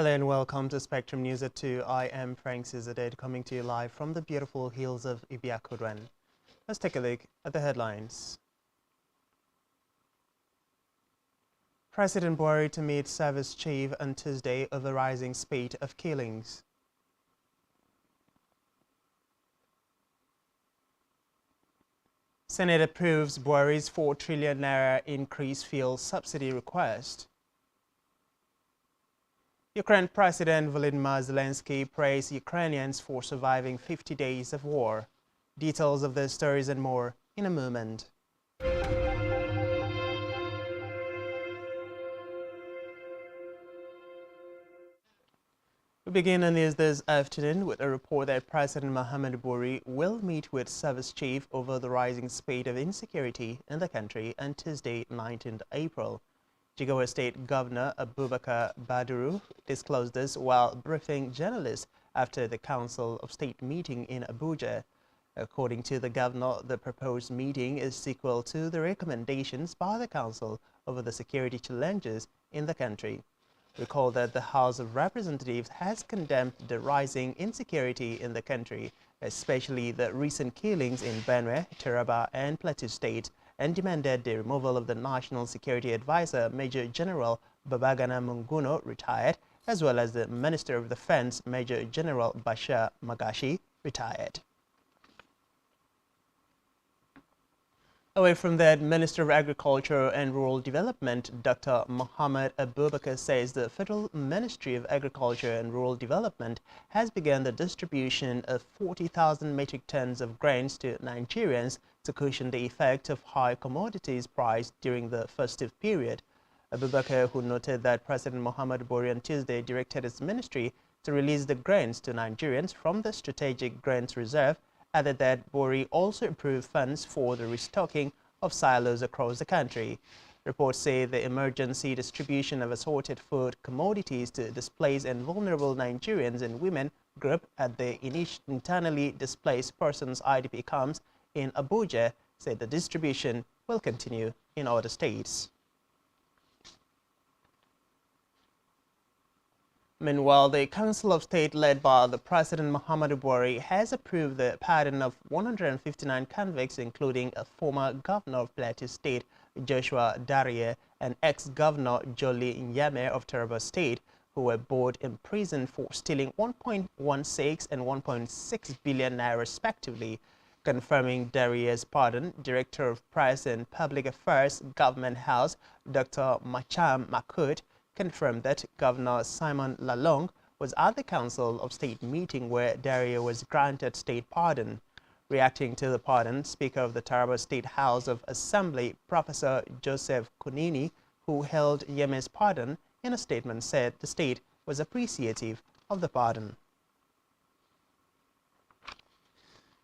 Hello and welcome to Spectrum News at 2. I am Frank Sizadeh, coming to you live from the beautiful hills of Ibiakuran. Let's take a look at the headlines. President Buhari to meet service chief on Tuesday over rising spate of killings. Senate approves Buhari's 4 trillion naira increase fuel subsidy request. Ukraine President Volodymyr Zelensky praised Ukrainians for surviving 50 days of war. Details of these stories and more in a moment. We begin the news this afternoon with a report that President Muhammadu Buhari will meet with service chief over the rising spate of insecurity in the country on Tuesday, 19th April. Jigawa State Governor Abubakar Baduru disclosed this while briefing journalists after the Council of State meeting in Abuja. According to the governor, the proposed meeting is sequel to the recommendations by the Council over the security challenges in the country. Recall that the House of Representatives has condemned the rising insecurity in the country, especially the recent killings in Benue, Taraba, and Plateau State, and demanded the removal of the National Security Advisor, Major General Babagana Munguno, retired, as well as the Minister of Defense, Major General Bashir Magashi, retired. Away from that, Minister of Agriculture and Rural Development, Dr. Mohammed Abubakar, says the Federal Ministry of Agriculture and Rural Development has begun the distribution of 40,000 metric tons of grains to Nigerians to cushion the effect of high commodities price during the festive period. Abubakar, who noted that President Muhammadu Buhari on Tuesday directed his ministry to release the grains to Nigerians from the Strategic Grains Reserve, added that Buhari also approved funds for the restocking of silos across the country. Reports say the emergency distribution of assorted food commodities to displaced and vulnerable Nigerians and women group at the internally displaced persons IDP camps in Abuja said the distribution will continue in other states. Meanwhile, the Council of State led by the President Muhammadu Buhari has approved the pardon of 159 convicts, including a former governor of Plateau State, Joshua Darie, and ex-governor Jolly Nyame of Taraba State, who were both imprisoned for stealing 1.16 and 1.6 billion naira respectively. Confirming Darie's pardon, Director of Press and Public Affairs, Government House, Dr. Macham Makut, confirmed that Governor Simon Lalong was at the Council of State meeting where Daria was granted state pardon. Reacting to the pardon, Speaker of the Taraba State House of Assembly, Professor Joseph Kunini, who held Yeme's pardon, in a statement said the state was appreciative of the pardon.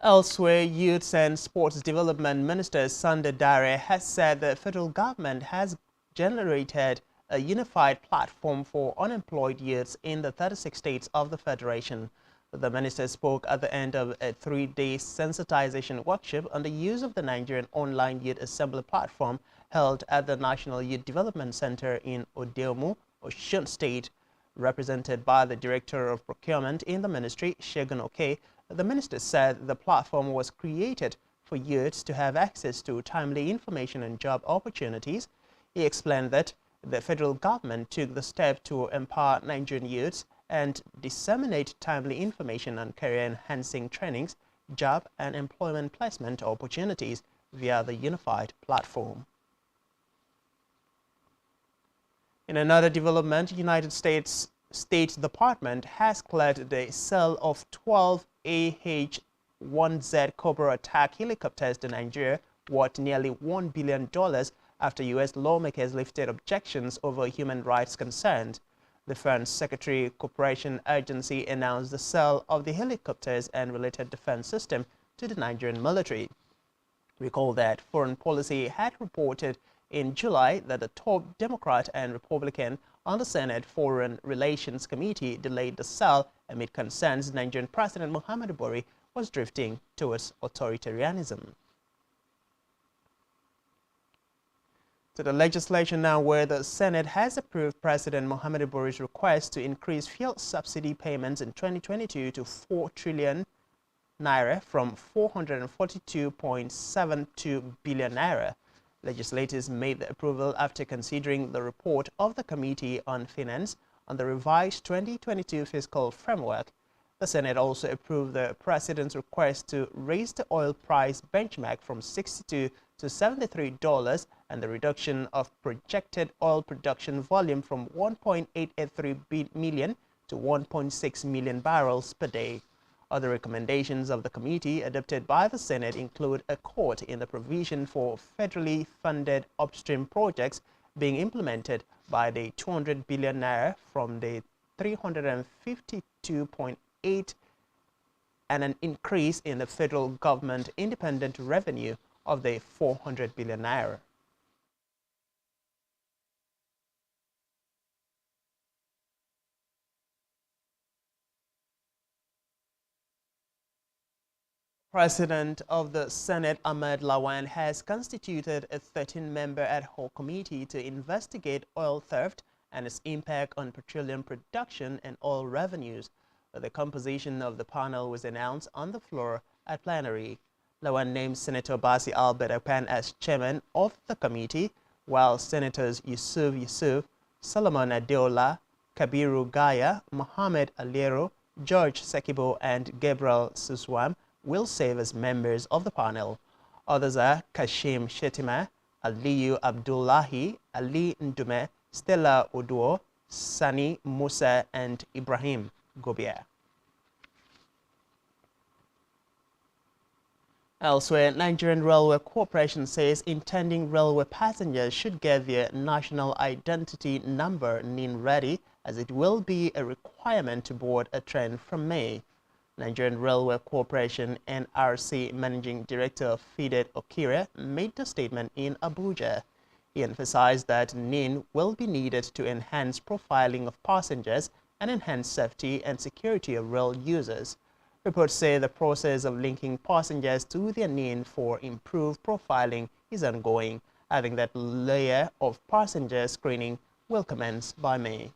Elsewhere, Youth and Sports Development Minister Sunday Dare has said the federal government has generated a unified platform for unemployed youths in the 36 states of the Federation. The minister spoke at the end of a 3-day sensitization workshop on the use of the Nigerian Online Youth Assembly platform held at the National Youth Development Center in Odeomu, Osun State. Represented by the Director of Procurement in the ministry, Shegun Oke, the minister said the platform was created for youths to have access to timely information and job opportunities. He explained that the federal government took the step to empower Nigerian youths and disseminate timely information on career-enhancing trainings, job and employment placement opportunities via the unified platform. In another development, United States State Department has cleared the sale of 12 AH-1Z Cobra attack helicopters to Nigeria worth nearly $1 billion after U.S. lawmakers lifted objections over human rights concerns. The Defense Secretary Cooperation Agency announced the sale of the helicopters and related defense system to the Nigerian military. Recall that Foreign Policy had reported in July that the top Democrat and Republican on the Senate Foreign Relations Committee delayed the sale amid concerns Nigerian President Muhammadu Buhari was drifting towards authoritarianism. To the legislation now, where the Senate has approved President Muhammadu Buhari's request to increase fuel subsidy payments in 2022 to 4 trillion naira from 442.72 billion naira. Legislators made the approval after considering the report of the Committee on Finance on the revised 2022 fiscal framework. The Senate also approved the President's request to raise the oil price benchmark from $62 to $73 and the reduction of projected oil production volume from 1.883 million to 1.6 million barrels per day. Other recommendations of the committee adopted by the Senate include a cut in the provision for federally funded upstream projects being implemented by the 200 billion naira from the 352.8 and an increase in the federal government independent revenue of the 400 billion naira. President of the Senate, Ahmed Lawan, has constituted a 13-member ad hoc committee to investigate oil theft and its impact on petroleum production and oil revenues. The composition of the panel was announced on the floor at plenary. Lawan named Senator Basi Albert Apan as chairman of the committee, while Senators Yusuf, Solomon Adeola, Kabiru Gaya, Mohamed Aliero, George Sekibo, and Gabriel Suswam will serve as members of the panel. Others are Kashim Shetima, Aliyu Abdullahi, Ali Ndume, Stella Oduo, Sani Musa, and Ibrahim Gobia. Elsewhere, Nigerian Railway Corporation says intending railway passengers should get their National Identity Number NIN ready, as it will be a requirement to board a train from May. Nigerian Railway Corporation NRC Managing Director Fidet Okire made the statement in Abuja. He emphasized that NIN will be needed to enhance profiling of passengers and enhance safety and security of rail users. Reports say the process of linking passengers to their NIN for improved profiling is ongoing, adding that layer of passenger screening will commence by May.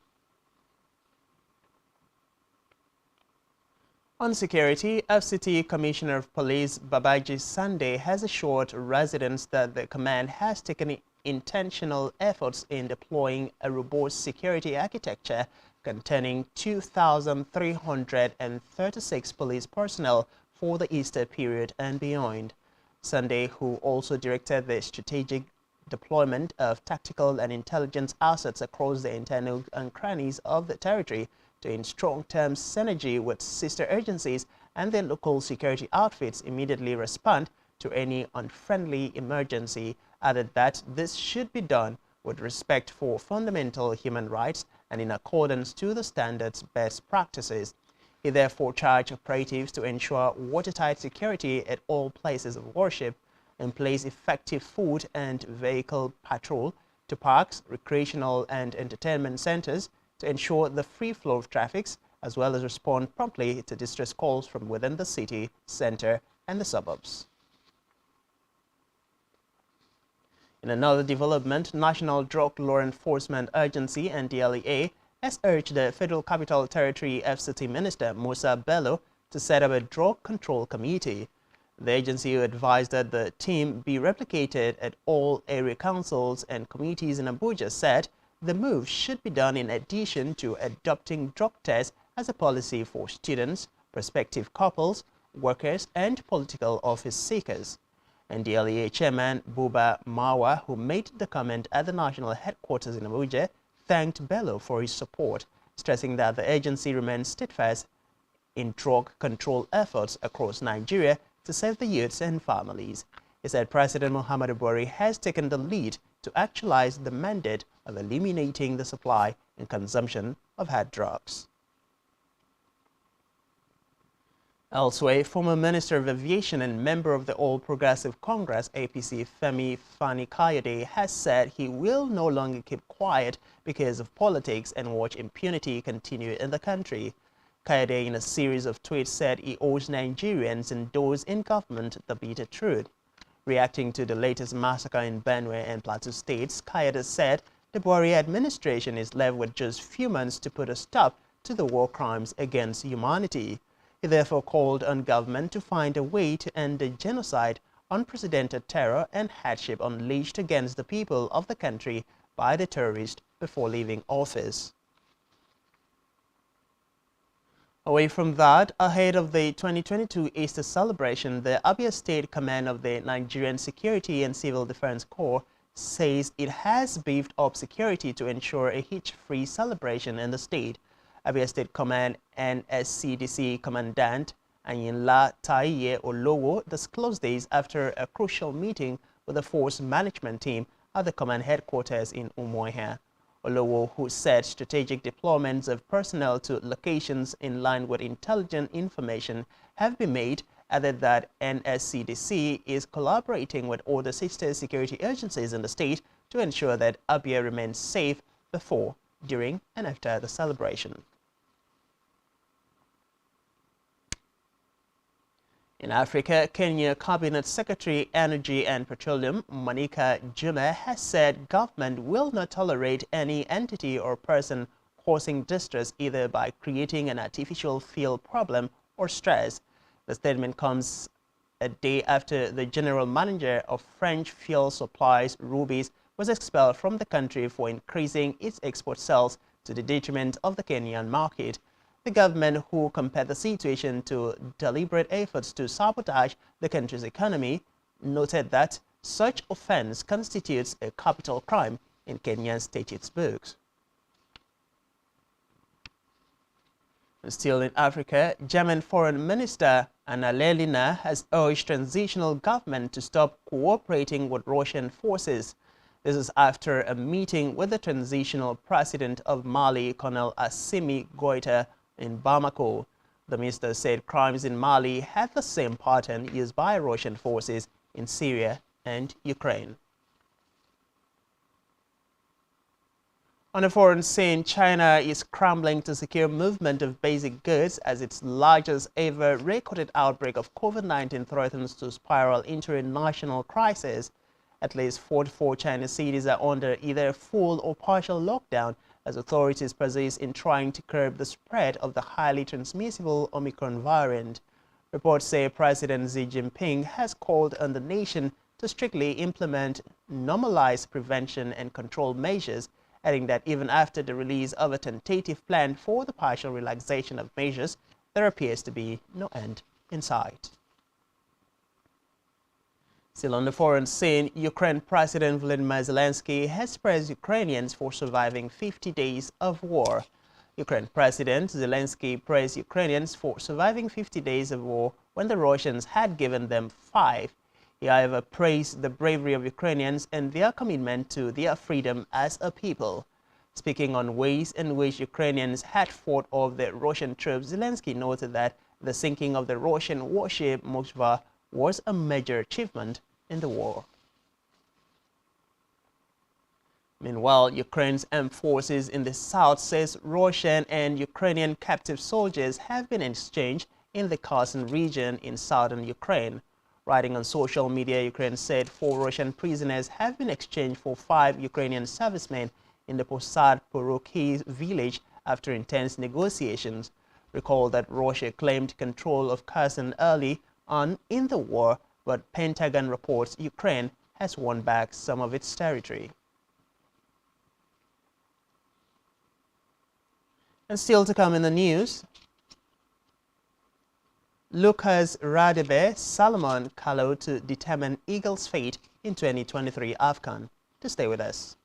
On security, FCT Commissioner of Police Babaji Sunday has assured residents that the command has taken intentional efforts in deploying a robust security architecture containing 2,336 police personnel for the Easter period and beyond. Sunday, who also directed the strategic deployment of tactical and intelligence assets across the internal and crannies of the territory to in strong-term synergy with sister agencies and their local security outfits immediately respond to any unfriendly emergency, added that this should be done with respect for fundamental human rights and in accordance to the standards best practices. He therefore charged operatives to ensure watertight security at all places of worship and place effective foot and vehicle patrol to parks, recreational and entertainment centers to ensure the free flow of traffic, as well as respond promptly to distress calls from within the city, center, and the suburbs. In another development, National Drug Law Enforcement Agency (NDLEA) has urged the Federal Capital Territory FCT Minister Musa Bello to set up a drug control committee. The agency advised that the team be replicated at all area councils and committees in Abuja said the move should be done in addition to adopting drug tests as a policy for students, prospective couples, workers, and political office seekers. NDLEA Chairman Buba Mawa, who made the comment at the national headquarters in Abuja, thanked Bello for his support, stressing that the agency remains steadfast in drug control efforts across Nigeria to save the youths and families. He said President Muhammadu Buhari has taken the lead to actualize the mandate of eliminating the supply and consumption of hard drugs. Elsewhere, former Minister of Aviation and member of the All Progressive Congress APC Femi Fani-Kayode has said he will no longer keep quiet because of politics and watch impunity continue in the country. Kayode, in a series of tweets, said he owes Nigerians and those in government the bitter truth. Reacting to the latest massacre in Benue and Plateau states, Kayode said the Buhari administration is left with just few months to put a stop to the war crimes against humanity. He therefore called on government to find a way to end the genocide, unprecedented terror and hardship unleashed against the people of the country by the terrorists before leaving office. Away from that, ahead of the 2022 Easter celebration, the Abia State Command of the Nigerian Security and Civil Defense Corps says it has beefed up security to ensure a hitch-free celebration in the state. Abia State Command NSCDC Commandant Ayinla Taiye Olowo disclosed this after a crucial meeting with the force management team at the command headquarters in Umuahia. Olowo, who said strategic deployments of personnel to locations in line with intelligent information have been made, added that NSCDC is collaborating with other sister security agencies in the state to ensure that Abia remains safe before, during, and after the celebration. In Africa, Kenya Cabinet Secretary Energy and Petroleum Monica Juma has said government will not tolerate any entity or person causing distress either by creating an artificial fuel problem or stress. The statement comes a day after the general manager of French fuel supplies, Rubis, was expelled from the country for increasing its export sales to the detriment of the Kenyan market. The government, who compared the situation to deliberate efforts to sabotage the country's economy, noted that such offense constitutes a capital crime in Kenyan statutes books. Still in Africa, German Foreign Minister Annalena has urged transitional government to stop cooperating with Russian forces. This is after a meeting with the transitional president of Mali, Colonel Assimi Goïta, in Bamako. The minister said crimes in Mali had the same pattern used by Russian forces in Syria and Ukraine. On a foreign scene, China is scrambling to secure movement of basic goods as its largest ever recorded outbreak of COVID-19 threatens to spiral into a national crisis. At least 44 Chinese cities are under either full or partial lockdown as authorities persist in trying to curb the spread of the highly transmissible Omicron variant. Reports say President Xi Jinping has called on the nation to strictly implement normalized prevention and control measures, adding that even after the release of a tentative plan for the partial relaxation of measures, there appears to be no end in sight. Still on the foreign scene, Ukraine President Volodymyr Zelensky has praised Ukrainians for surviving 50 days of war. Ukraine President Zelensky praised Ukrainians for surviving 50 days of war when the Russians had given them 5. He, however, praised the bravery of Ukrainians and their commitment to their freedom as a people. Speaking on ways in which Ukrainians had fought off the Russian troops, Zelensky noted that the sinking of the Russian warship Moskva was a major achievement in the war. Meanwhile, Ukraine's armed forces in the south says Russian and Ukrainian captive soldiers have been exchanged in the Kherson region in southern Ukraine. Writing on social media, Ukraine said 4 Russian prisoners have been exchanged for 5 Ukrainian servicemen in the Posad Poroki village after intense negotiations. Recall that Russia claimed control of Kherson early on in the war, but Pentagon reports Ukraine has won back some of its territory. And still to come in the news, Lucas Radebe Salomon Kalou to determine Eagles' fate in 2023 AFCON. To stay with us.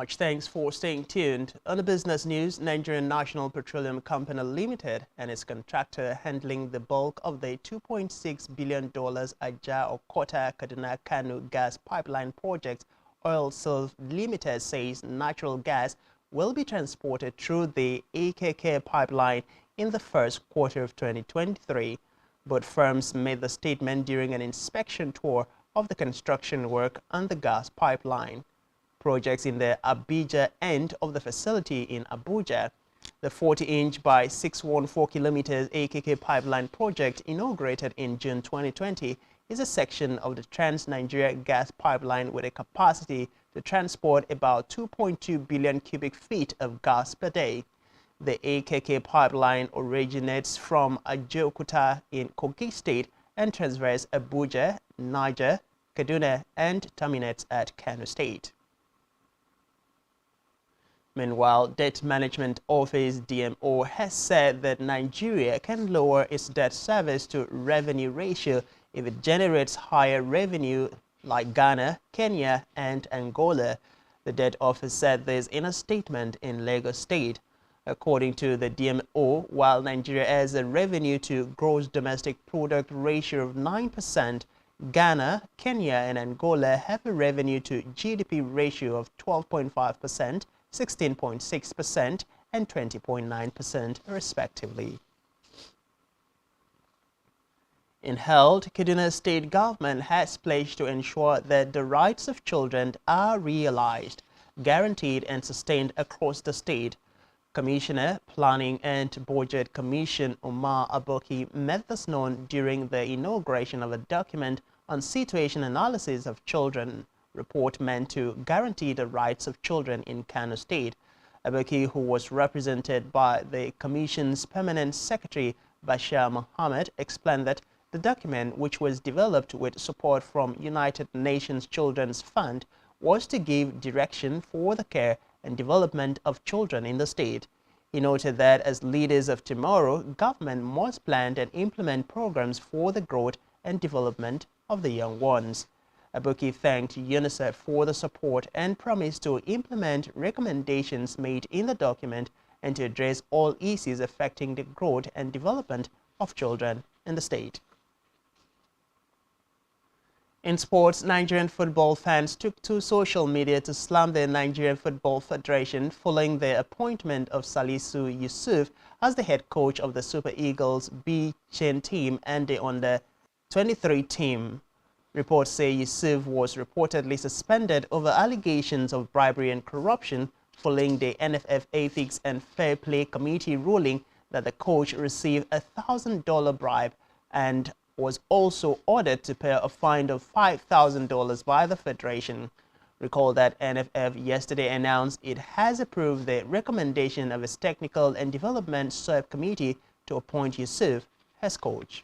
much. Thanks for staying tuned. On the business news, Nigerian National Petroleum Company Limited and its contractor handling the bulk of the $2.6 billion Ajah-Okota Kaduna-Kano gas pipeline project, Oil Sales Limited says natural gas will be transported through the AKK pipeline in the first quarter of 2023. Both firms made the statement during an inspection tour of the construction work on the gas pipeline. Projects in the Abija end of the facility in Abuja. The 40-inch by 614 kilometers AKK pipeline project, inaugurated in June 2020, is a section of the Trans-Nigeria gas pipeline with a capacity to transport about 2.2 billion cubic feet of gas per day. The AKK pipeline originates from Ajaokuta in Kogi State and traverses Abuja, Niger, Kaduna, and terminates at Kano State. Meanwhile, Debt Management Office (DMO) has said that Nigeria can lower its debt service to revenue ratio if it generates higher revenue like Ghana, Kenya, and Angola. The Debt Office said this in a statement in Lagos State. According to the DMO, while Nigeria has a revenue to gross domestic product ratio of 9%, Ghana, Kenya, and Angola have a revenue to GDP ratio of 12.5%, 16.6% and 20.9% respectively. In health, Kaduna State Government has pledged to ensure that the rights of children are realized, guaranteed and sustained across the state. Commissioner, Planning and Budget Commission Umar Aboki made this known during the inauguration of a document on situation analysis of children report meant to guarantee the rights of children in Kano State. Aboki, who was represented by the Commission's Permanent Secretary Bashir Mohammed, explained that the document, which was developed with support from United Nations Children's Fund, was to give direction for the care and development of children in the state. He noted that as leaders of tomorrow, government must plan and implement programs for the growth and development of the young ones. Aboki thanked UNICEF for the support and promised to implement recommendations made in the document and to address all issues affecting the growth and development of children in the state. In sports, Nigerian football fans took to social media to slam the Nigerian Football Federation following the appointment of Salisu Yusuf as the head coach of the Super Eagles B-Chain team and the under-23 team. Reports say Yusuf was reportedly suspended over allegations of bribery and corruption following the NFF Ethics and Fair Play Committee ruling that the coach received a $1,000 bribe and was also ordered to pay a fine of $5,000 by the Federation. Recall that NFF yesterday announced it has approved the recommendation of its Technical and Development Subcommittee to appoint Yusuf as coach.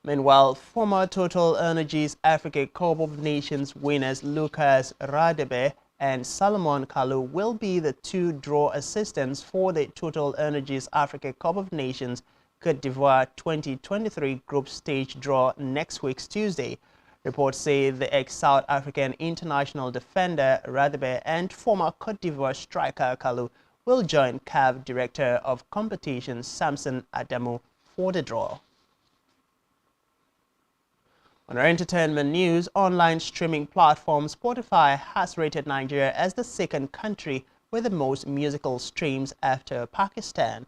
Meanwhile, former Total Energies Africa Cup of Nations winners Lucas Radebe and Salomon Kalou will be the two draw assistants for the Total Energies Africa Cup of Nations Côte d'Ivoire 2023 group stage draw next week Tuesday. Reports say the ex-South African international defender Radebe and former Côte d'Ivoire striker Kalou will join CAF Director of Competition Samson Adamu for the draw. On our entertainment news, online streaming platform Spotify has rated Nigeria as the second country with the most musical streams after Pakistan.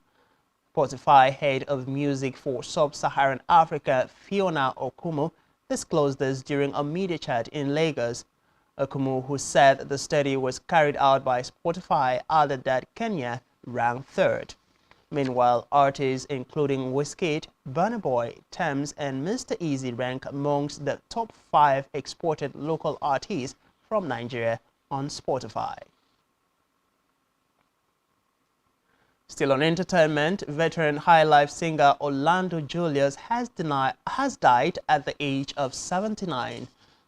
Spotify head of music for Sub-Saharan Africa, Fiona Okumu, disclosed this during a media chat in Lagos. Okumu, who said the study was carried out by Spotify, added that Kenya ranked third. Meanwhile, artists including Wizkid, Burna Boy, Tems, and Mr. Easy rank amongst the top 5 exported local artists from Nigeria on Spotify. Still on entertainment, veteran high-life singer Orlando Julius has died at the age of 79.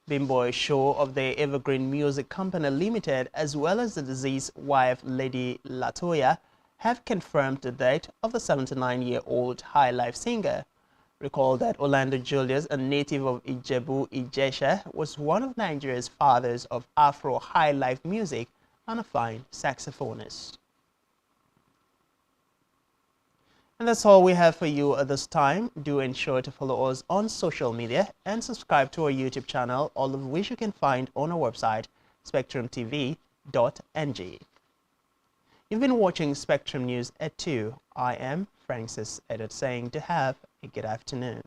Bimboy Show of the Evergreen Music Company Limited, as well as the deceased wife Lady Latoya, have confirmed the death of the 79-year-old high-life singer. Recall that Orlando Julius, a native of Ijebu-Ijesha, was one of Nigeria's fathers of Afro high life music and a fine saxophonist. And that's all we have for you at this time. Do ensure to follow us on social media and subscribe to our YouTube channel, all of which you can find on our website, SpectrumTV.ng. You've been watching Spectrum News at 2. I am Francis Edward saying to have a good afternoon.